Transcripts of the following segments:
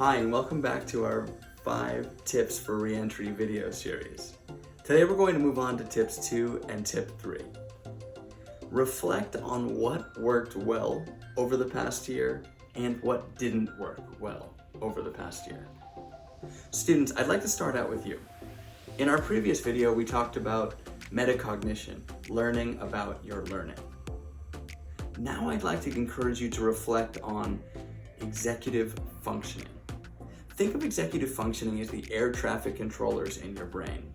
Hi, and welcome back to our 5 tips for reentry video series. Today we're going to move on to tips 2 and tip 3. Reflect on what worked well over the past year and what didn't work well over the past year. Students, I'd like to start out with you. In our previous video, we talked about metacognition, learning about your learning. Now I'd like to encourage you to reflect on executive functioning. Think of executive functioning as the air traffic controllers in your brain.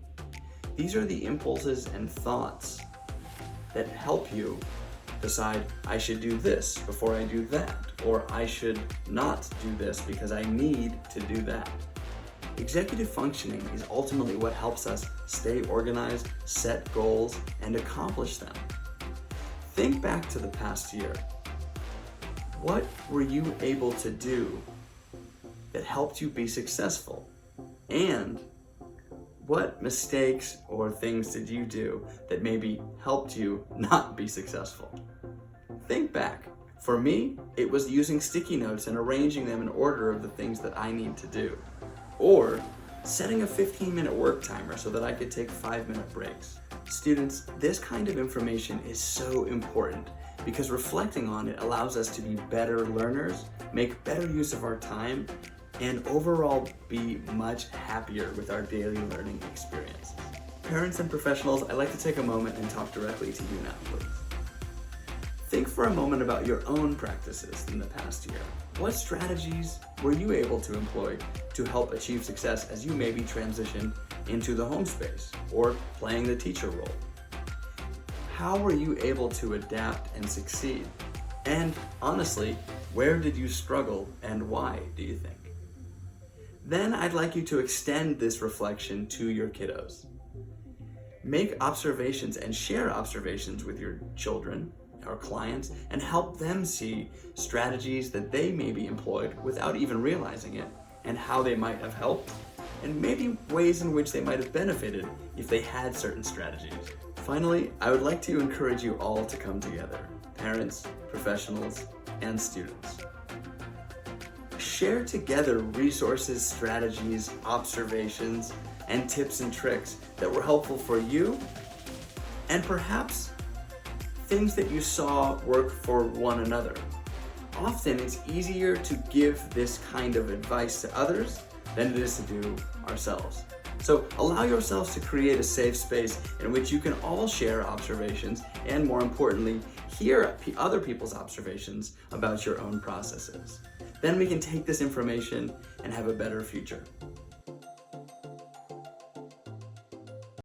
These are the impulses and thoughts that help you decide, I should do this before I do that, or I should not do this because I need to do that. Executive functioning is ultimately what helps us stay organized, set goals, and accomplish them. Think back to the past year. What were you able to do that helped you be successful? And what mistakes or things did you do that maybe helped you not be successful? Think back. For me, it was using sticky notes and arranging them in order of the things that I need to do. Or setting a 15-minute work timer so that I could take 5-minute breaks. Students, this kind of information is so important because reflecting on it allows us to be better learners, make better use of our time, and overall be much happier with our daily learning experience. Parents and professionals, I'd like to take a moment and talk directly to you now, please. Think for a moment about your own practices in the past year. What strategies were you able to employ to help achieve success as you maybe transitioned into the home space or playing the teacher role? How were you able to adapt and succeed? And honestly, where did you struggle and why, do you think? Then I'd like you to extend this reflection to your kiddos. Make observations and share observations with your children or clients and help them see strategies that they maybe employed without even realizing it and how they might have helped and maybe ways in which they might have benefited if they had certain strategies. Finally, I would like to encourage you all to come together, parents, professionals, and students. Share together resources, strategies, observations, and tips and tricks that were helpful for you, and perhaps things that you saw work for one another. Often it's easier to give this kind of advice to others than it is to do ourselves. So allow yourselves to create a safe space in which you can all share observations and, more importantly, hear other people's observations about your own processes. Then we can take this information and have a better future.